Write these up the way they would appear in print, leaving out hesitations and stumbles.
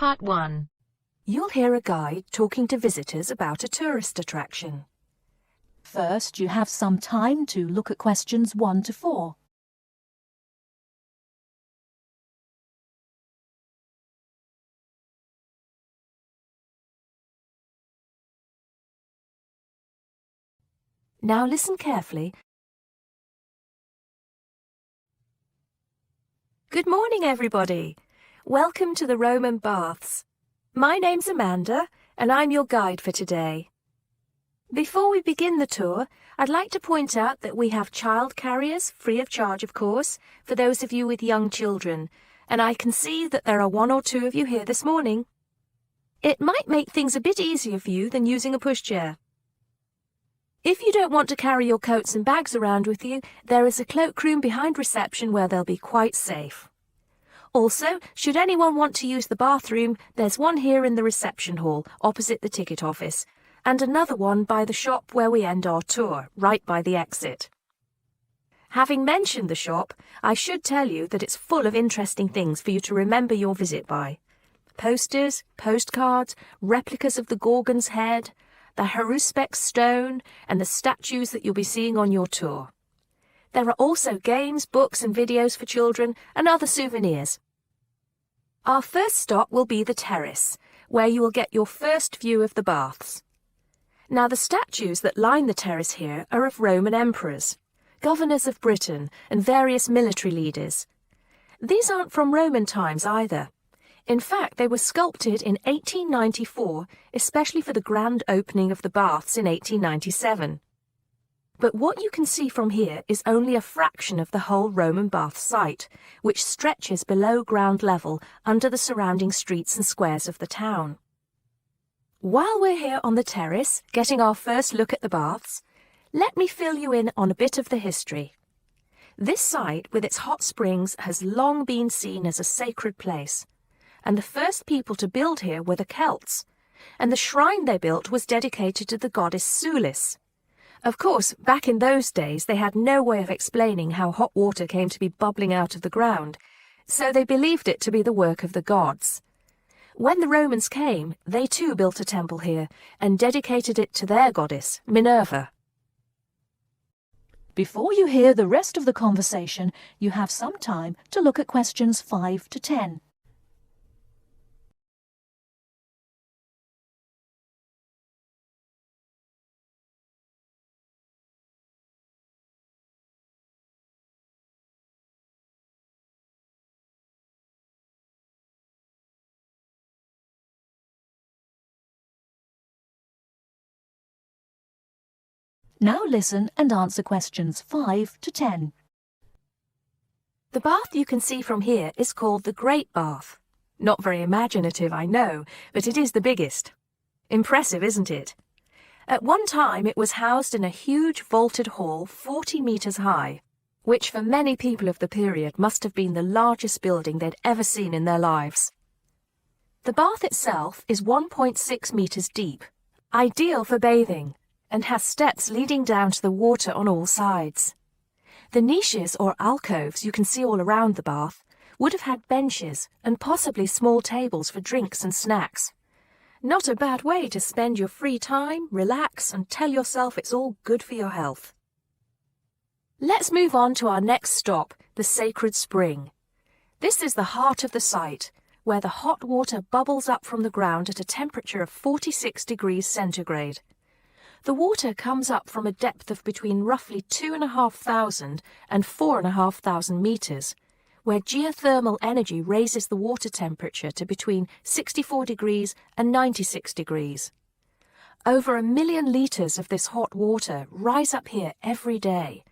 Part 1. You'll hear a guide talking to visitors about a tourist attraction. First, you have some time to look at questions 1 to 4. Now listen carefully. Good morning, everybody. Welcome to the Roman baths. My name's Amanda, and I'm your guide for today. Before we begin the tour, I'd like to point out that we have child carriers, free of charge, of course, for those of you with young children, and I can see that there are 1 or 2 of you here this morning. It might make things a bit easier for you than using a pushchair. If you don't want to carry your coats and bags around with you, there is a cloakroom behind reception where they'll be quite safe. Also, should anyone want to use the bathroom, there's one here in the reception hall, opposite the ticket office, and another one by the shop where we end our tour, right by the exit. Having mentioned the shop, I should tell you that it's full of interesting things for you to remember your visit by. Posters, postcards, replicas of the Gorgon's head, the Haruspex stone, and the statues that you'll be seeing on your tour. There are also games, books and videos for children and other souvenirs. Our first stop will be the terrace, where you will get your first view of the baths. Now, the statues that line the terrace here are of Roman emperors, governors of Britain and various military leaders. These aren't from Roman times either. In fact, they were sculpted in 1894, especially for the grand opening of the baths in 1897. But what you can see from here is only a fraction of the whole Roman bath site, which stretches below ground level under the surrounding streets and squares of the town. While we're here on the terrace, getting our first look at the baths, let me fill you in on a bit of the history. This site, with its hot springs, has long been seen as a sacred place, and the first people to build here were the Celts, and the shrine they built was dedicated to the goddess Sulis. Of course, back in those days they had no way of explaining how hot water came to be bubbling out of the ground, so they believed it to be the work of the gods. When the Romans came, they too built a temple here and dedicated it to their goddess, Minerva. Before you hear the rest of the conversation, you have some time to look at questions 5 to 10. Now listen and answer questions 5 to 10. The bath you can see from here is called the Great Bath. Not very imaginative, I know, but it is the biggest. Impressive, isn't it? At one time it was housed in a huge vaulted hall 40 meters high, which for many people of the period must have been the largest building they'd ever seen in their lives. The bath itself is 1.6 meters deep, ideal for bathing, and has steps leading down to the water on all sides. The niches or alcoves you can see all around the bath would have had benches and possibly small tables for drinks and snacks. Not a bad way to spend your free time, relax, and tell yourself it's all good for your health. Let's move on to our next stop, the Sacred Spring. This is the heart of the site, where the hot water bubbles up from the ground at a temperature of 46 degrees centigrade. The water comes up from a depth of between roughly 2,500 and 4,500 meters, where geothermal energy raises the water temperature to between 64 degrees and 96 degrees. Over 1 million litres of this hot water rise up here every day,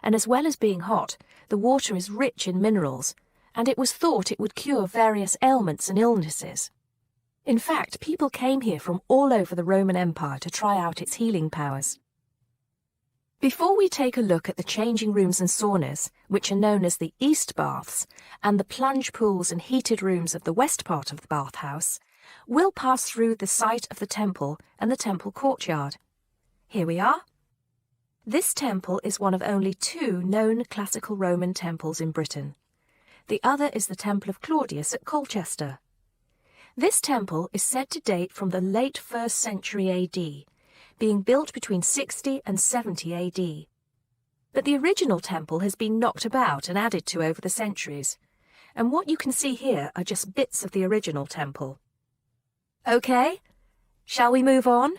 and as well as being hot, the water is rich in minerals, and it was thought it would cure various ailments and illnesses. In fact, people came here from all over the Roman Empire to try out its healing powers. Before we take a look at the changing rooms and saunas, which are known as the East Baths, and the plunge pools and heated rooms of the west part of the bathhouse, we'll pass through the site of the temple and the temple courtyard. Here we are. This temple is one of only 2 known classical Roman temples in Britain. The other is the Temple of Claudius at Colchester. This temple is said to date from the late 1st century AD, being built between 60 and 70 AD. But the original temple has been knocked about and added to over the centuries, and what you can see here are just bits of the original temple. Okay, shall we move on?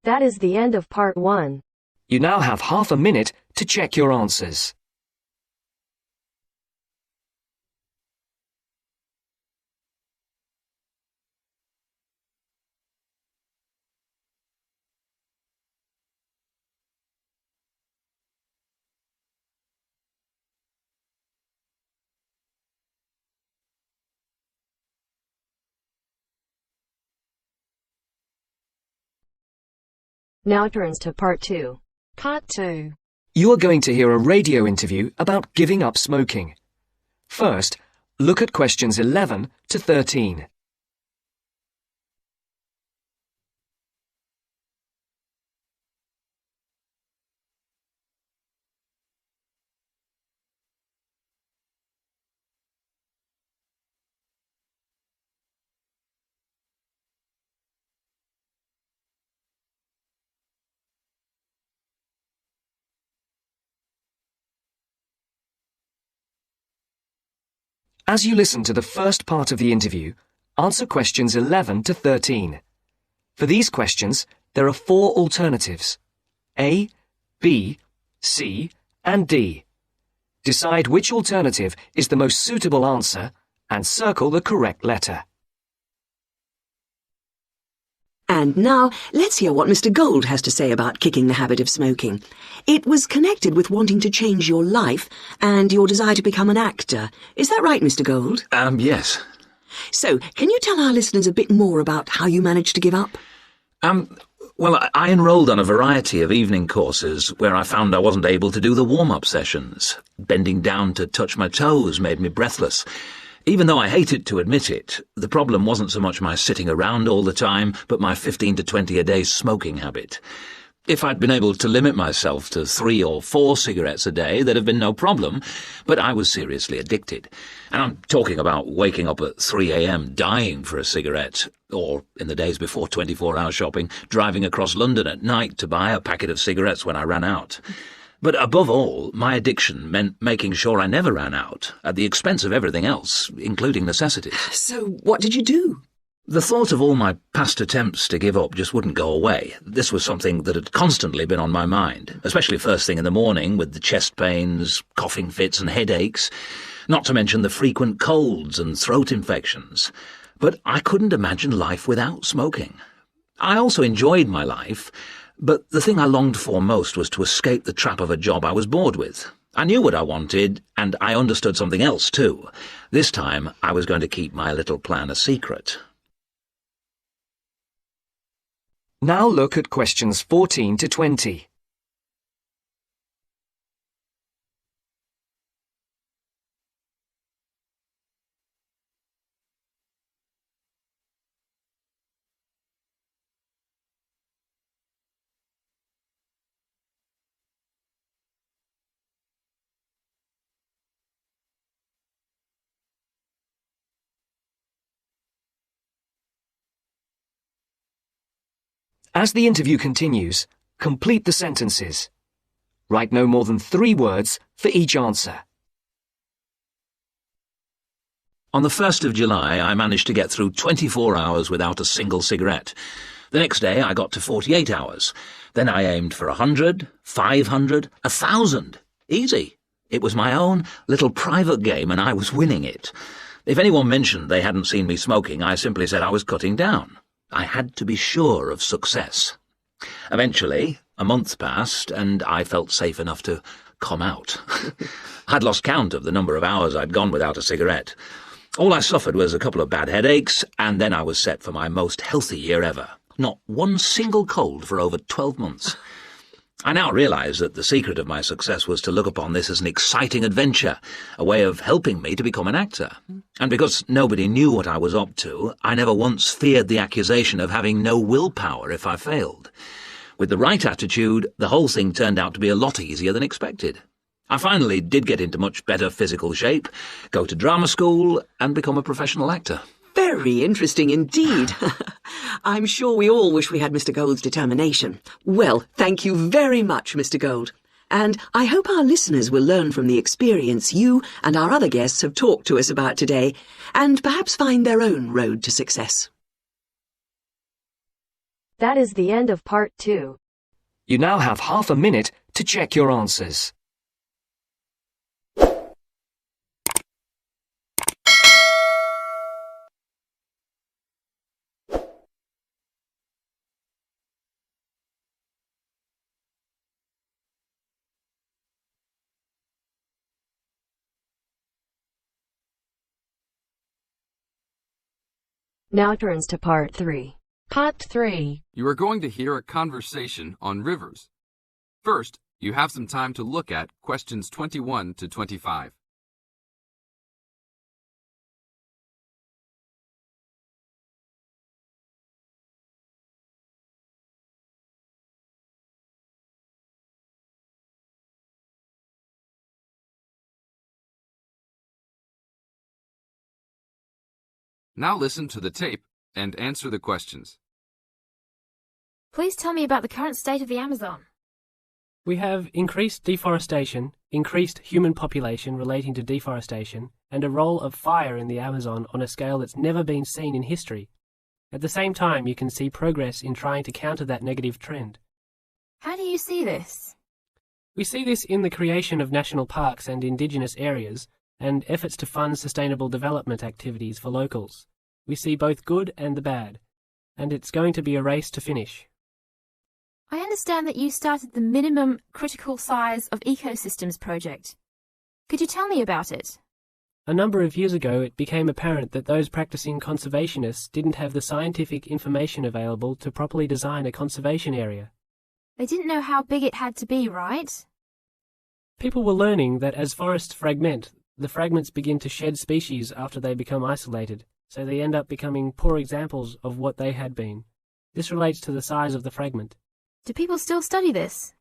That is the end of part 1. You now have half a minute to check your answers. Now turns to part 2. Part 2. You are going to hear a radio interview about giving up smoking. First, look at questions 11 to 13. As you listen to the first part of the interview, answer questions 11 to 13. For these questions, there are 4 alternatives: A, B, C, and D. Decide which alternative is the most suitable answer and circle the correct letter. And now, let's hear what Mr. Gold has to say about kicking the habit of smoking. It was connected with wanting to change your life and your desire to become an actor. Is that right, Mr. Gold? Yes. So, can you tell our listeners a bit more about how you managed to give up? Well, I enrolled on a variety of evening courses where I found I wasn't able to do the warm-up sessions. Bending down to touch my toes made me breathless. Even though I hated to admit it, the problem wasn't so much my sitting around all the time, but my 15 to 20 a day smoking habit. If I'd been able to limit myself to 3 or 4 cigarettes a day, there'd have been no problem, but I was seriously addicted. And I'm talking about waking up at 3 a.m. dying for a cigarette, or, in the days before 24-hour shopping, driving across London at night to buy a packet of cigarettes when I ran out. But above all, my addiction meant making sure I never ran out, at the expense of everything else, including necessities. So, what did you do? The thought of all my past attempts to give up just wouldn't go away. This was something that had constantly been on my mind, especially first thing in the morning with the chest pains, coughing fits and headaches, not to mention the frequent colds and throat infections. But I couldn't imagine life without smoking. I also enjoyed my life, but the thing I longed for most was to escape the trap of a job I was bored with. I knew what I wanted, and I understood something else too. This time, I was going to keep my little plan a secret. Now look at questions 14 to 20. As the interview continues, complete the sentences. Write no more than 3 words for each answer. On the 1st of July, I managed to get through 24 hours without a single cigarette. The next day, I got to 48 hours. Then I aimed for 100, 500, 1,000. Easy. It was my own little private game, and I was winning it. If anyone mentioned they hadn't seen me smoking, I simply said I was cutting down. I had to be sure of success. Eventually, a month passed, and I felt safe enough to come out. I'd lost count of the number of hours I'd gone without a cigarette. All I suffered was a couple of bad headaches, and then I was set for my most healthy year ever. Not one single cold for over 12 months. I now realise that the secret of my success was to look upon this as an exciting adventure, a way of helping me to become an actor. And because nobody knew what I was up to, I never once feared the accusation of having no willpower if I failed. With the right attitude, the whole thing turned out to be a lot easier than expected. I finally did get into much better physical shape, go to drama school, and become a professional actor. Very interesting indeed. I'm sure we all wish we had Mr. Gold's determination. Well, thank you very much, Mr. Gold. And I hope our listeners will learn from the experience you and our other guests have talked to us about today, and perhaps find their own road to success. That is the end of part 2. You now have half a minute to check your answers. Now turns to part 3. Part 3. You are going to hear a conversation on rivers. First, you have some time to look at questions 21 to 25. Now listen to the tape and answer the questions. Please tell me about the current state of the Amazon. We have increased deforestation, increased human population relating to deforestation, and a role of fire in the Amazon on a scale that's never been seen in history. At the same time, you can see progress in trying to counter that negative trend. How do you see this? We see this in the creation of national parks and indigenous areas, and efforts to fund sustainable development activities for locals. We see both good and the bad, and it's going to be a race to finish. I understand that you started the Minimum Critical Size of Ecosystems project. Could you tell me about it? A number of years ago, it became apparent that those practicing conservationists didn't have the scientific information available to properly design a conservation area. They didn't know how big it had to be, right? People were learning that as forests fragment, the fragments begin to shed species after they become isolated, so they end up becoming poor examples of what they had been. This relates to the size of the fragment. Do people still study this?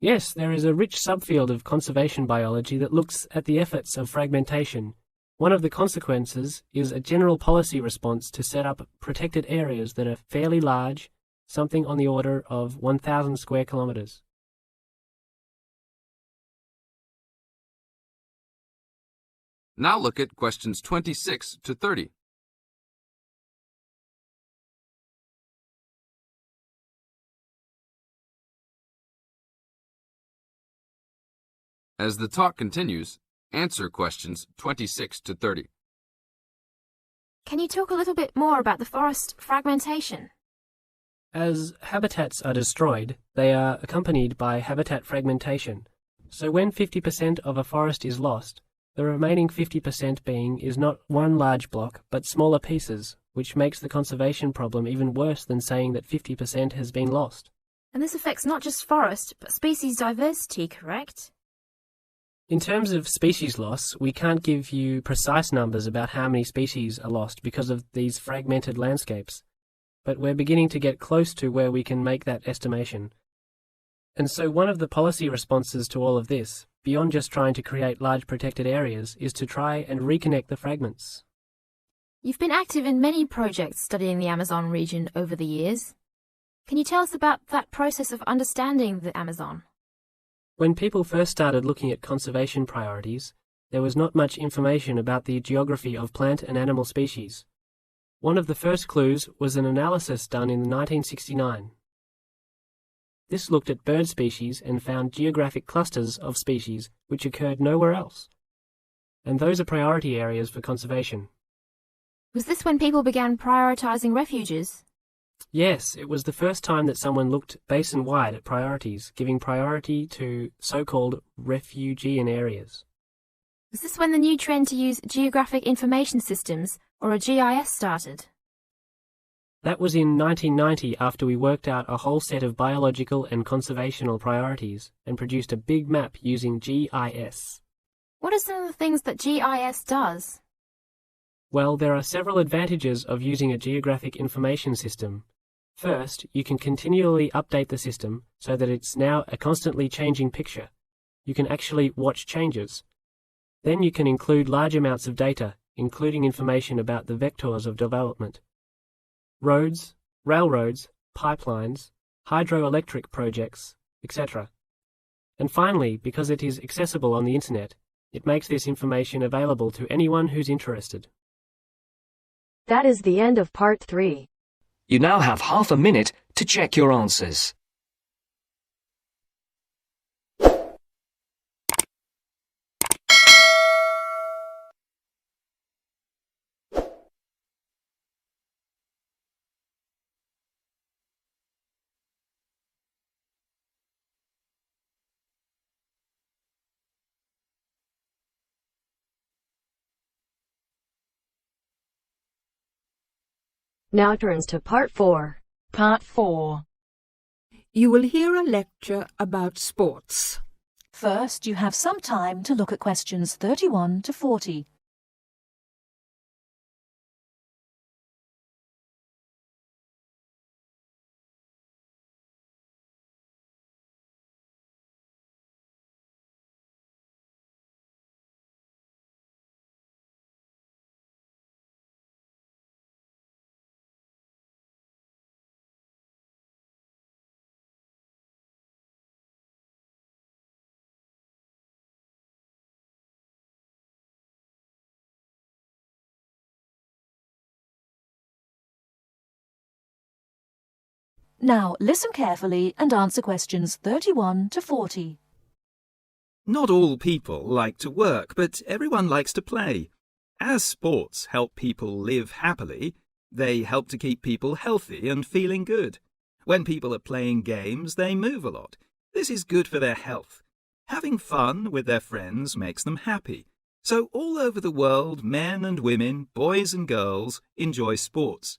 Yes, there is a rich subfield of conservation biology that looks at the efforts of fragmentation. One of the consequences is a general policy response to set up protected areas that are fairly large, something on the order of 1,000 square kilometres. Now look at questions 26 to 30. As the talk continues, answer questions 26 to 30. Can you talk a little bit more about the forest fragmentation? As habitats are destroyed, they are accompanied by habitat fragmentation. So when 50% of a forest is lost, the remaining 50% being is not one large block, but smaller pieces, which makes the conservation problem even worse than saying that 50% has been lost. And this affects not just forest, but species diversity, correct? In terms of species loss, we can't give you precise numbers about how many species are lost because of these fragmented landscapes, but we're beginning to get close to where we can make that estimation. And so one of the policy responses to all of this, beyond just trying to create large protected areas, is to try and reconnect the fragments. You've been active in many projects studying the Amazon region over the years. Can you tell us about that process of understanding the Amazon? When people first started looking at conservation priorities, there was not much information about the geography of plant and animal species. One of the first clues was an analysis done in 1969. This looked at bird species and found geographic clusters of species which occurred nowhere else. And those are priority areas for conservation. Was this when people began prioritizing refuges? Yes, it was the first time that someone looked basin-wide at priorities, giving priority to so-called refugean areas. Was this when the new trend to use geographic information systems, or a GIS, started? That was in 1990 after we worked out a whole set of biological and conservational priorities and produced a big map using GIS. What are some of the things that GIS does? Well, there are several advantages of using a geographic information system. First, you can continually update the system so that it's now a constantly changing picture. You can actually watch changes. Then you can include large amounts of data, including information about the vectors of development. Roads, railroads, pipelines, hydroelectric projects, etc. And finally, because it is accessible on the internet, it makes this information available to anyone who's interested. That is the end of part 3. You now have half a minute to check your answers. Now turns to part 4. Part 4. You will hear a lecture about sports. First, you have some time to look at questions 31 to 40. Now, listen carefully and answer questions 31 to 40. Not all people like to work, but everyone likes to play. As sports help people live happily, they help to keep people healthy and feeling good. When people are playing games, they move a lot. This is good for their health. Having fun with their friends makes them happy. So all over the world, men and women, boys and girls, enjoy sports.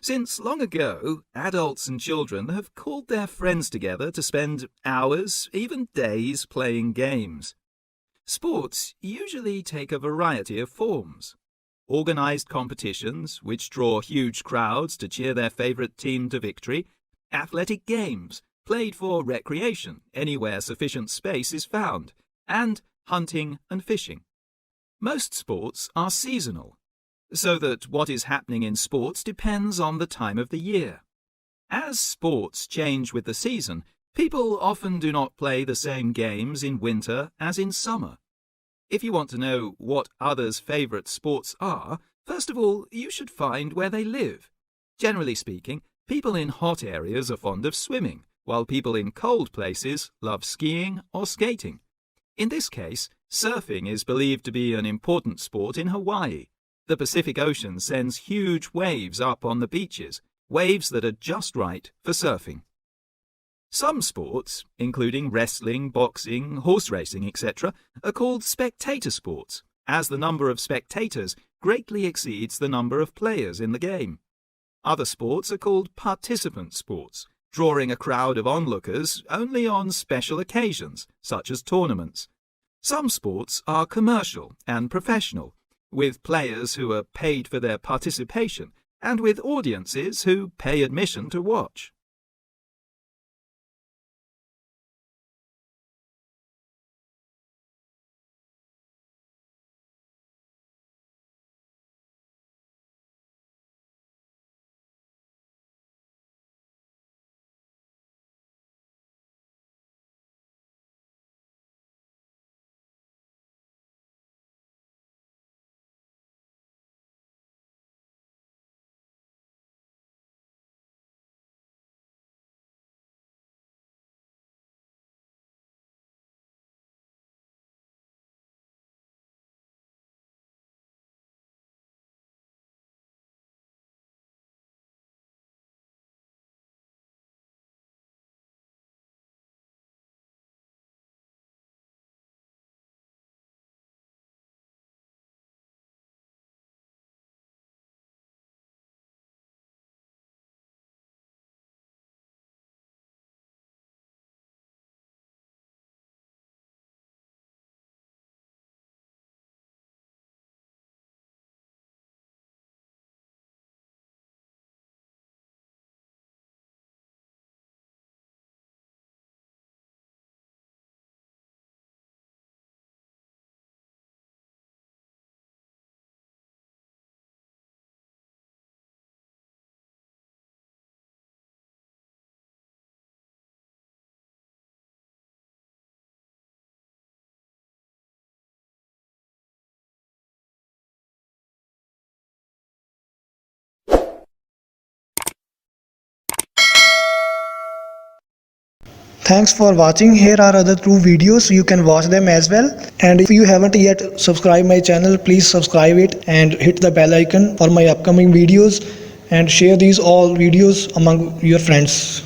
Since long ago, adults and children have called their friends together to spend hours, even days, playing games. Sports usually take a variety of forms. Organized competitions, which draw huge crowds to cheer their favorite team to victory. Athletic games, played for recreation, anywhere sufficient space is found. And hunting and fishing. Most sports are seasonal, so that what is happening in sports depends on the time of the year. As sports change with the season, people often do not play the same games in winter as in summer. If you want to know what others' favourite sports are, first of all, you should find where they live. Generally speaking, people in hot areas are fond of swimming, while people in cold places love skiing or skating. In this case, surfing is believed to be an important sport in Hawaii. The Pacific Ocean sends huge waves up on the beaches, waves that are just right for surfing. Some sports, including wrestling, boxing, horse racing, etc., are called spectator sports, as the number of spectators greatly exceeds the number of players in the game. Other sports are called participant sports, drawing a crowd of onlookers only on special occasions, such as tournaments. Some sports are commercial and professional, with players who are paid for their participation and with audiences who pay admission to watch. Thanks for watching. Here are other 2 videos. You can watch them as well. And if you haven't yet subscribed my channel, please subscribe it and hit the bell icon for my upcoming videos, and share these all videos among your friends.